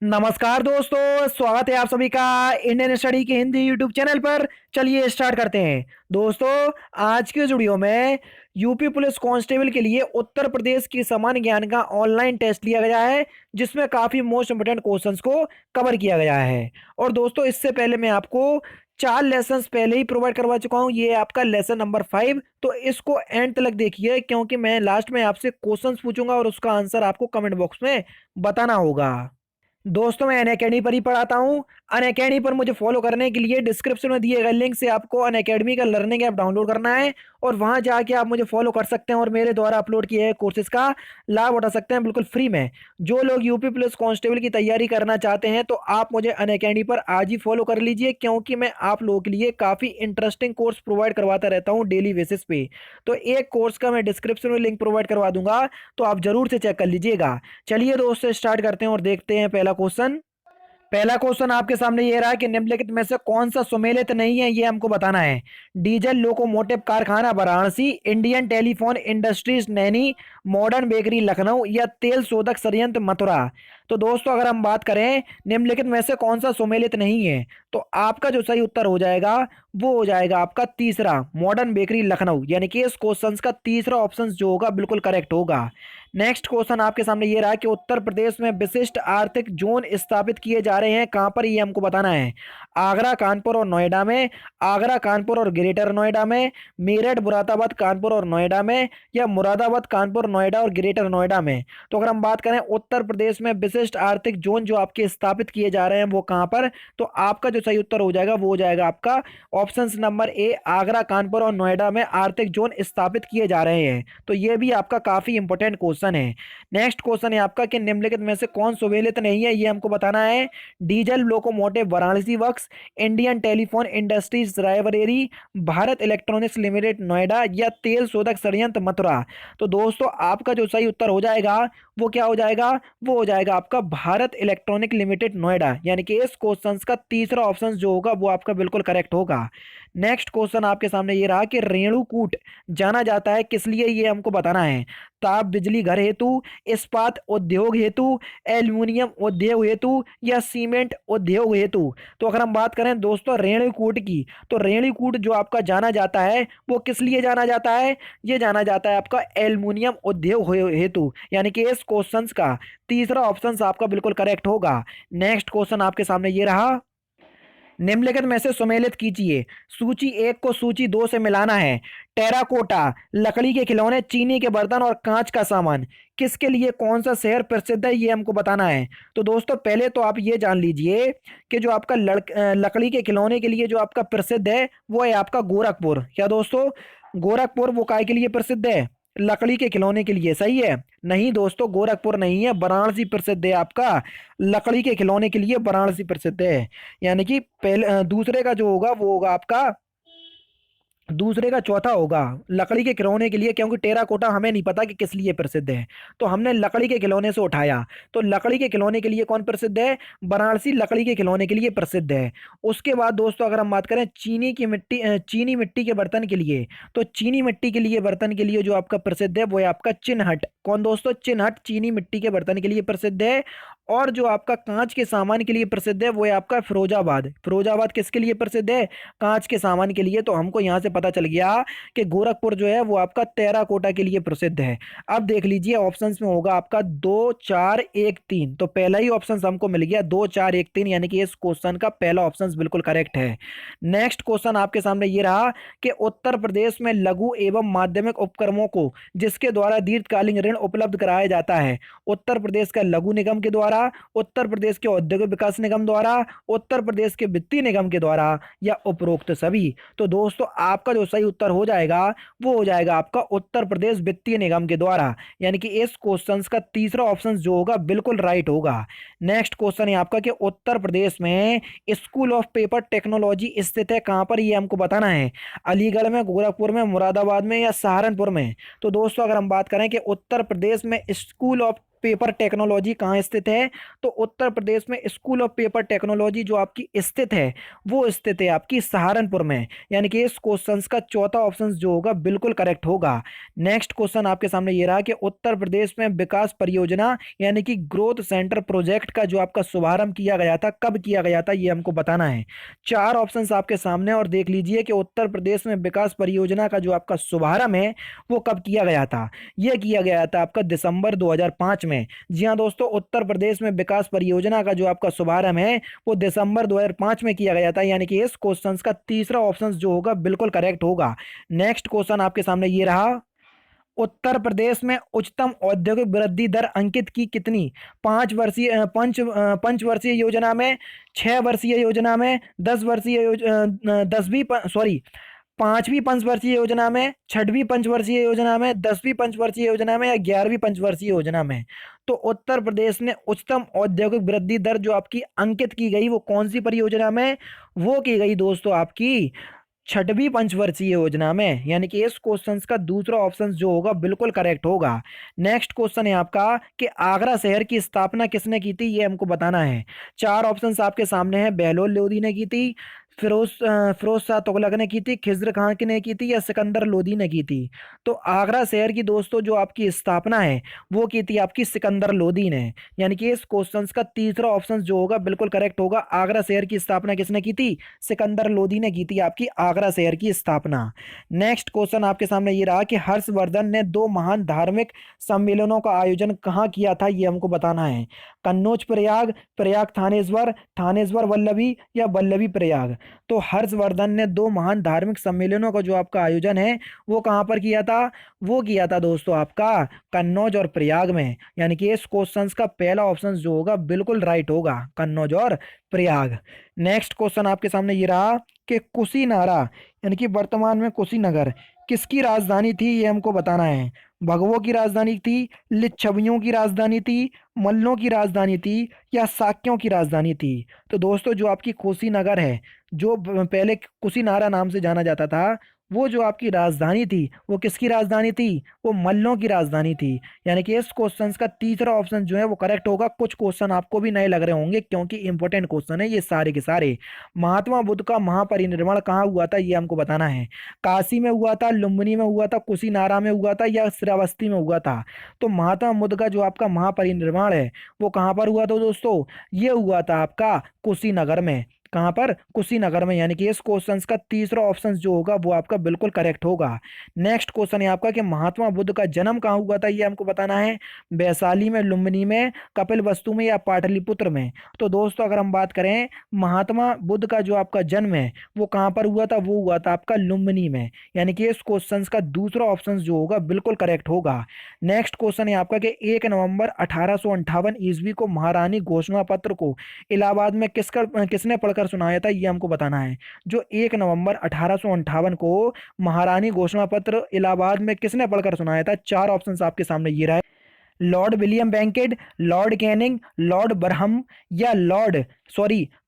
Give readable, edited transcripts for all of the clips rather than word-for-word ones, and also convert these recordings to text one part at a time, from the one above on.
नमस्कार दोस्तों, स्वागत है आप सभी का इंडियन स्टडी के हिंदी यूट्यूब चैनल पर। चलिए स्टार्ट करते हैं। दोस्तों, आज के इस वीडियो में यूपी पुलिस कांस्टेबल के लिए उत्तर प्रदेश की सामान्य ज्ञान का ऑनलाइन टेस्ट लिया गया है, जिसमें काफी मोस्ट इंपोर्टेंट क्वेश्चंस को कवर किया गया है। और दोस्तों, इससे पहले मैं आपको 4 लेसन पहले ही प्रोवाइड करवा चुका हूं। ये आपका लेसन नंबर 5, तो इसको एंड तक देखिए, क्योंकि मैं लास्ट में आपसे क्वेश्चंस पूछूंगा और उसका आंसर आपको कमेंट बॉक्स में बताना होगा। दोस्तों, मैं अनअकैडमी पर ही पढ़ाता हूँ। अनअकैडमी पर मुझे फॉलो करने के लिए डिस्क्रिप्शन में दिए गए लिंक से आपको अनअकैडमी का लर्निंग ऐप डाउनलोड करना है और वहां जाके आप मुझे फॉलो कर सकते हैं और मेरे द्वारा अपलोड किए गए कोर्सेज का लाभ उठा सकते हैं बिल्कुल फ्री में। जो लोग यूपी पुलिस कांस्टेबल की तैयारी करना चाहते हैं तो आप मुझे अनअकैडमी पर आज ही फॉलो कर लीजिए, क्योंकि मैं आप लोगों के लिए काफ़ी इंटरेस्टिंग कोर्स प्रोवाइड करवाता रहता हूँ डेली बेसिस पे। तो एक कोर्स का मैं डिस्क्रिप्शन में लिंक प्रोवाइड करवा दूंगा, तो आप जरूर से चेक कर लीजिएगा। चलिए दोस्तों, स्टार्ट करते हैं और देखते हैं पहला क्वेश्चन। पहला क्वेश्चन आपके सामने ये रहा कि निम्नलिखित में से कौन सा सुमेलित नहीं है, ये हमको बताना है। डीजल लोकोमोटिव कारखाना Varanasi, Indian telephone industries Naini, modern bakery Lucknow या तेल शोधक संयंत्र मथुरा। तो दोस्तों, अगर हम बात करें निम्नलिखित में से कौन सा सुमेलित नहीं है, तो आपका जो सही उत्तर हो जाएगा वो हो जाएगा आपका तीसरा, मॉडर्न बेकरी लखनऊ। यानी कि इस क्वेश्चन का तीसरा ऑप्शन जो होगा बिल्कुल करेक्ट होगा। नेक्स्ट क्वेश्चन आपके सामने ये रहा कि उत्तर प्रदेश में विशिष्ट आर्थिक जोन स्थापित किए जा रहे हैं कहां पर, ये हमको बताना है। आगरा, कानपुर और नोएडा में, आगरा, कानपुर और ग्रेटर नोएडा में, मेरठ, मुरादाबाद, कानपुर और नोएडा में या मुरादाबाद, कानपुर, नोएडा और ग्रेटर नोएडा में। तो अगर हम बात करें उत्तर प्रदेश में विशिष्ट आर्थिक जोन जो आपके स्थापित किए जा रहे हैं वो कहां पर, तो आपका जो सही उत्तर हो जाएगा वो हो जाएगा आपका option number A, Agra, Kanpur और नोएडा में आर्थिक जोन स्थापित किए जा रहे हैं। तो ये भी आपका काफी इंपॉर्टेंट क्वेश्चन है। नेक्स्ट क्वेश्चन है आपका कि निम्नलिखित में से कौन सुमेलित नहीं है, ये हमको बताना है। Diesel locomotive Varanasi works, Indian telephone industries Raebareli, Bharat electronics limited Noida या तेल शोधक संयंत्र मथुरा। तो दोस्तों, आपका जो सही उत्तर हो जाएगा वो क्या हो जाएगा, वो हो जाएगा आपका भारत इलेक्ट्रॉनिक लिमिटेड नोएडा। यानी कि इस क्वेश्चन का तीसरा ऑप्शन जो होगा वो आपका बिल्कुल करेक्ट होगा। नेक्स्ट क्वेश्चन आपके सामने ये रहा कि रेणुकूट जाना जाता है किस लिए, ये हमको बताना है। ताप बिजली घर हेतु, इस्पात उद्योग हेतु, एल्यूमिनियम उद्योग हेतु या सीमेंट उद्योग हेतु। तो अगर हम बात करें दोस्तों रेणुकूट की, तो रेणुकूट जो आपका जाना जाता है वो किस लिए जाना जाता है, ये जाना जाता है आपका एल्यूमिनियम उद्योग हेतु। यानी कि इस क्वेश्चन का तीसरा ऑप्शन आपका बिल्कुल करेक्ट होगा। नेक्स्ट क्वेश्चन आपके सामने ये रहा, निम्नलिखित में से सुमेलित कीजिए। सूची 1 को सूची 2 से मिलाना है। टेराकोटा, लकड़ी के खिलौने, चीनी के बर्तन और कांच का सामान, किसके लिए कौन सा शहर प्रसिद्ध है, ये हमको बताना है। तो दोस्तों, पहले तो आप ये जान लीजिए कि जो आपका लकड़ी के खिलौने के लिए जो आपका प्रसिद्ध है वो है आपका गोरखपुर। क्या दोस्तों, गोरखपुर वो काय के लिए प्रसिद्ध है, लकड़ी के खिलौने के लिए। सही है? नहीं दोस्तों, गोरखपुर नहीं है, वाराणसी प्रसिद्ध है आपका लकड़ी के खिलौने के लिए, वाराणसी प्रसिद्ध है। यानी कि पहले दूसरे का जो होगा वो होगा आपका, दूसरे का चौथा होगा लकड़ी के खिलौने के लिए, क्योंकि टेराकोटा हमें नहीं पता कि किस लिए प्रसिद्ध है, तो हमने लकड़ी के खिलौने से उठाया। तो लकड़ी के खिलौने के लिए कौन प्रसिद्ध है, वाराणसी लकड़ी के खिलौने के लिए प्रसिद्ध है। उसके बाद दोस्तों अगर हम बात करें चीनी की मिट्टी, चीनी मिट्टी के बर्तन के लिए, तो चीनी मिट्टी के लिए बर्तन के लिए जो आपका प्रसिद्ध है वो है आपका चिन्हट। कौन दोस्तों, चिन्हट चीनी मिट्टी के बर्तन के लिए प्रसिद्ध है। और जो आपका कांच के सामान के लिए प्रसिद्ध है वो है आपका फिरोजाबाद। फिरोजाबाद किसके लिए प्रसिद्ध है, कांच के सामान के लिए। तो हमको यहाँ से पता चल गया कि गोरखपुर जो है वो आपका टेराकोटा के लिए प्रसिद्ध है। अब देख लीजिए ऑप्शंस में होगा आपका 2 4 1 3, तो पहला ही ऑप्शन हमको मिल गया 2 4 1 3, यानी कि इस क्वेश्चन का पहला ऑप्शन बिल्कुल करेक्ट है। नेक्स्ट क्वेश्चन आपके सामने ये रहा कि उत्तर प्रदेश में लघु एवं माध्यमिक उपक्रमों को जिसके द्वारा दीर्घकालीन ऋण उपलब्ध कराया जाता है, उत्तर प्रदेश का लघु निगम के द्वारा, उत्तर प्रदेश के औद्योगिक विकास निगम द्वारा, उत्तर प्रदेश के वित्तीय निगम के द्वारा या उपरोक्त सभी। तो दोस्तों, आपका जो सही उत्तर हो जाएगा वो हो जाएगा आपका उत्तर प्रदेश वित्तीय निगम के द्वारा। यानी कि इस क्वेश्चन का तीसरा ऑप्शन जो होगा बिल्कुल राइट होगा। नेक्स्ट क्वेश्चन है आपका कि उत्तर प्रदेश में स्कूल ऑफ पेपर टेक्नोलॉजी स्थित है कहां पर, ये हमको बताना है। अलीगढ़ में, गोरखपुर में, मुरादाबाद में या सहारनपुर में। तो दोस्तों, अगर हम बात करें कि उत्तर प्रदेश में स्कूल ऑफ पेपर टेक्नोलॉजी कहाँ स्थित है? तो उत्तर प्रदेश में स्कूल ऑफ पेपर टेक्नोलॉजी जो आपकी स्थित है वो स्थित है आपकी सहारनपुर में। यानी कि इस क्वेश्चन का चौथा ऑप्शन जो होगा बिल्कुल करेक्ट होगा। नेक्स्ट क्वेश्चन आपके सामने ये रहा कि उत्तर प्रदेश में विकास परियोजना यानी कि ग्रोथ सेंटर प्रोजेक्ट का जो आपका शुभारंभ किया गया था, कब किया गया था, ये हमको बताना है। चार ऑप्शंस आपके सामने और देख लीजिए कि उत्तर प्रदेश में विकास परियोजना का जो आपका शुभारंभ है वो कब किया गया था। यह किया गया था आपका दिसंबर 2005 में। जी हाँ दोस्तों, उत्तर प्रदेश में विकास परियोजना का जो आपका शुभारंभ है वो दिसंबर 2005 में किया गया था। यानी कि इस क्वेश्चन का तीसरा ऑप्शन जो होगा बिल्कुल करेक्ट होगा। नेक्स्ट क्वेश्चन आपके सामने ये रहा, उत्तर प्रदेश में उच्चतम औद्योगिक वृद्धि दर अंकित की कितनी? 5 वर्षीय योजना में, 6 वर्षीय योजना में, 10 वर्षीय 5वीं पंचवर्षीय योजना में, 6वीं पंचवर्षीय योजना में, 10वीं पंचवर्षीय योजना में या 11वीं पंचवर्षीय योजना में? तो उत्तर प्रदेश ने उच्चतम औद्योगिक वृद्धि दर जो आपकी अंकित की गई वो कौन सी परियोजना में? वो की गई दोस्तों आपकी 6वीं पंचवर्षीय योजना में। यानी कि इस क्वेश्चन का दूसरा ऑप्शन जो होगा बिल्कुल करेक्ट होगा। नेक्स्ट क्वेश्चन है आपका कि आगरा शहर की स्थापना किसने की थी, ये हमको बताना है। चार ऑप्शंस आपके सामने हैं, बहलोल लोदी ने की थी, फिरोज शाह तुगलक ने की थी, खिज्र खां ने की थी या सिकंदर लोदी ने की थी? तो आगरा शहर की दोस्तों जो आपकी स्थापना है वो की थी आपकी सिकंदर लोदी ने। यानी कि इस क्वेश्चन का तीसरा ऑप्शन जो होगा बिल्कुल करेक्ट होगा। आगरा शहर की स्थापना किसने की थी? सिकंदर लोदी ने की थी आपकी आगरा शहर की स्थापना। नेक्स्ट क्वेश्चन आपके सामने ये रहा कि हर्षवर्धन ने दो महान धार्मिक सम्मेलनों का आयोजन कहाँ किया था, ये हमको बताना है। कन्नौज प्रयाग, प्रयाग थानेश्वर, थानेश्वर वल्लभी या वल्लभी प्रयाग? तो हर्षवर्धन ने दो महान धार्मिक सम्मेलनों का जो आपका आयोजन है वो कहाँ पर किया था? वो किया था दोस्तों आपका कन्नौज और प्रयाग में। यानी कि इस क्वेश्चन का पहला ऑप्शन जो होगा बिल्कुल राइट होगा, कन्नौज और प्रयाग। नेक्स्ट क्वेश्चन आपके सामने ये रहा कि कुशीनारा यानी कि वर्तमान में कुशीनगर किसकी राजधानी थी, ये हमको बताना है। भगवों की राजधानी थी, लिच्छवियों की राजधानी थी, मल्लों की राजधानी थी या शाक्यों की राजधानी थी? तो दोस्तों जो आपकी कुशीनगर है, जो पहले कुशीनारा नाम से जाना जाता था, वो जो आपकी राजधानी थी वो किसकी राजधानी थी? वो मल्लों की राजधानी थी। यानी कि इस क्वेश्चन का तीसरा ऑप्शन जो है वो करेक्ट होगा। कुछ क्वेश्चन आपको भी नए लग रहे होंगे क्योंकि इंपॉर्टेंट क्वेश्चन है ये सारे के सारे। महात्मा बुद्ध का महापरिनिर्वाण कहाँ हुआ था, ये हमको बताना है। काशी में हुआ था, लुम्बिनी में हुआ था, कुशीनारा में हुआ था या श्रावस्ती में हुआ था? तो महात्मा बुद्ध का जो आपका महापरिनिर्वाण है वो कहाँ पर हुआ था दोस्तों? ये हुआ था आपका कुशीनगर में। कहाँ पर? कुशीनगर में। यानी कि इस क्वेश्चन का तीसरा ऑप्शन जो होगा वो आपका बिल्कुल करेक्ट होगा। नेक्स्ट क्वेश्चन है आपका कि महात्मा बुद्ध का जन्म कहाँ हुआ था, ये हमको बताना है। वैशाली में, लुम्बिनी में, कपिलवस्तु में या पाटलिपुत्र में? तो दोस्तों अगर हम बात करें महात्मा बुद्ध का जो आपका जन्म है वो कहाँ पर हुआ था? वो हुआ था आपका लुम्बिनी में। यानी कि इस क्वेश्चन का दूसरा ऑप्शन जो होगा बिल्कुल करेक्ट होगा। नेक्स्ट क्वेश्चन है आपका कि 1 नवंबर 1858 ईस्वी को महारानी घोषणा पत्र को इलाहाबाद में किसने पढ़कर सुनाया था, ये हमको बताना है। जो 1 नवंबर 1858 को महारानी घोषणा पत्र इलाहाबाद में किसने पढ़कर सुनाया था? चार ऑप्शंस आपके सामने ये रहा, लॉर्ड विलियम बेंकेट, लॉर्ड कैनिंग, लॉर्ड बरहम या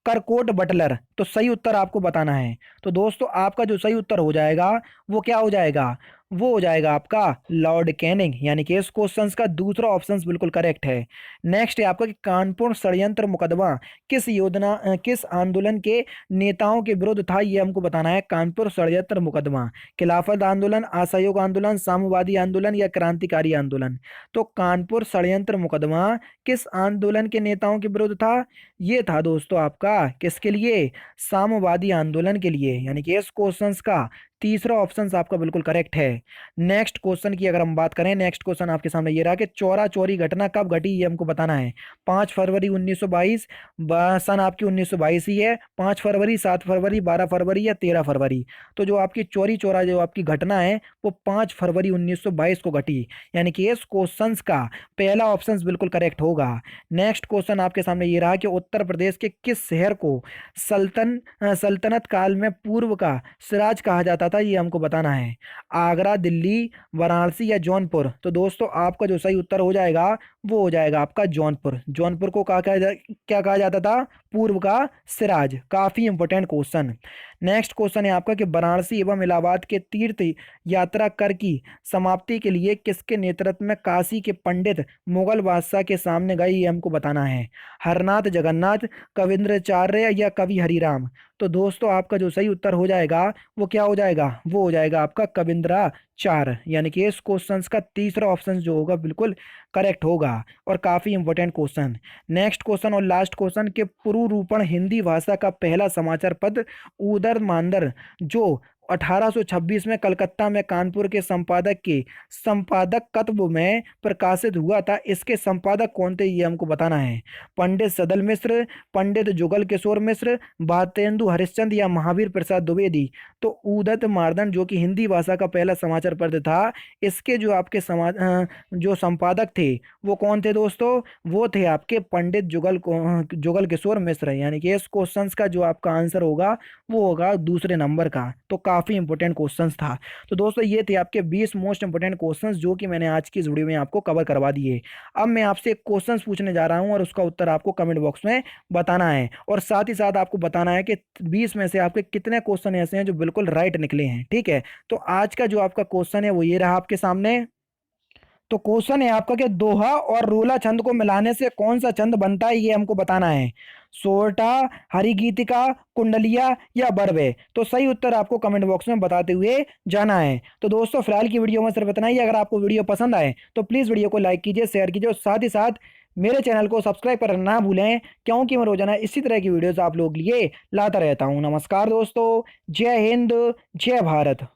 करकोट बटलर? तो सही उत्तर आपको बताना है। तो दोस्तों आपका जो सही उत्तर हो जाएगा वो क्या हो जाएगा? वो हो जाएगा आपका लॉर्ड कैनिंग। यानी कि इस क्वेश्चन का दूसरा ऑप्शन बिल्कुल करेक्ट है। नेक्स्ट है आपका कि कानपुर षड्यंत्र मुकदमा किस आंदोलन के नेताओं के विरुद्ध था, ये हमको बताना है। कानपुर षड्यंत्र मुकदमा खिलाफत आंदोलन, असहयोग आंदोलन, साम्यवादी आंदोलन या क्रांतिकारी आंदोलन? तो कानपुर षड्यंत्र मुकदमा किस आंदोलन के नेताओं के विरुद्ध था? ये था दोस्तों आपका किसके लिए? साम्यवादी आंदोलन के लिए। यानी कि इस क्वेश्चन का तीसरा ऑप्शन आपका बिल्कुल करेक्ट है। नेक्स्ट क्वेश्चन की अगर हम बात करें, नेक्स्ट क्वेश्चन आपके सामने ये रहा कि चौरा चौरी घटना कब घटी, ये हमको बताना है। 5 फरवरी 1922, सन आपकी 1922 ही है। 5 फरवरी, 7 फरवरी, 12 फरवरी या 13 फरवरी? तो जो आपकी चौरी चौरा जो आपकी घटना है वो 5 फरवरी 1922 को घटी। यानी कि इस क्वेश्चन का पहला ऑप्शन बिल्कुल करेक्ट होगा। नेक्स्ट क्वेश्चन आपके सामने ये रहा कि उत्तर प्रदेश के किस शहर को सल्तनत काल में पूर्व का सिराज कहा जाता था ये हमको बताना है। आगरा, दिल्ली, वाराणसी या जौनपुर। तो दोस्तों आपका जो सही उत्तर हो जाएगा वो हो जाएगा आपका जौनपुर। जौनपुर को क्या कहा जाता था? पूर्व का सिराज। काफी इंपॉर्टेंट क्वेश्चन। नेक्स्ट क्वेश्चन है आपका कि वाराणसी एवं इलाहाबाद के तीर्थ यात्रा कर की समाप्ति के लिए किसके नेतृत्व में काशी के पंडित मुगल बादशाह के सामने गए, ये हमको बताना है। हरनाथ जगन्नाथ, कविंद्राचार्य या कवि हरिराम। तो दोस्तों आपका जो सही उत्तर हो जाएगा वो क्या हो जाएगा? वो हो जाएगा आपका कविंद्राचार्य, यानी कि इस क्वेश्चन का तीसरा ऑप्शन जो होगा बिल्कुल करेक्ट होगा। और काफी इंपॉर्टेंट क्वेश्चन। नेक्स्ट क्वेश्चन और लास्ट क्वेश्चन के पुरुरूपण हिंदी भाषा का पहला समाचार पत्र उदर मांदर जो 1826 में कलकत्ता में कानपुर के संपादकत्व में प्रकाशित हुआ था, इसके संपादक कौन थे ये हमको बताना है। पंडित सदल मिश्र, पंडित जुगल किशोर मिश्र, भारतेंदु हरिश्चंद्र या महावीर प्रसाद द्विवेदी। तो उदत मार्दन जो कि हिंदी भाषा का पहला समाचार पत्र था, इसके जो आपके जो संपादक थे वो कौन थे दोस्तों? वो थे आपके पंडित जुगल किशोर मिश्र। यानी कि इस क्वेश्चन का जो आपका आंसर होगा वो होगा दूसरे नंबर का। तो काफी इंपॉर्टेंट क्वेश्चंस था। तो दोस्तों ये थे आपके 20 मोस्ट इंपॉर्टेंट क्वेश्चंस जो कि मैंने आज की इस वीडियो में आपको कवर करवा दिए। अब मैं आपसे एक क्वेश्चंस पूछने जा रहा हूं और उसका उत्तर आपको कमेंट बॉक्स में बताना है, और साथ ही साथ आपको बताना है कि 20 में से आपके कितने क्वेश्चन ऐसे हैं जो बिल्कुल राइट निकले हैं। ठीक है, तो आज का जो आपका क्वेश्चन है वो ये रहा आपके सामने। तो क्वेश्चन है आपका कि दोहा और रूला छंद को मिलाने से कौन सा छंद बनता है, ये हमको बताना है। सोरठा, हरिगीतिका, कुंडलिया या बरवे। तो सही उत्तर आपको कमेंट बॉक्स में बताते हुए जाना है। तो दोस्तों फिलहाल की वीडियो में सिर्फ इतना ही। अगर आपको वीडियो पसंद आए तो प्लीज़ वीडियो को लाइक कीजिए, शेयर कीजिए और साथ ही साथ मेरे चैनल को सब्सक्राइब करना ना भूलें, क्योंकि मैं रोजाना इसी तरह की वीडियोस आप लोग लिए लाता रहता हूँ। नमस्कार दोस्तों, जय हिंद, जय भारत।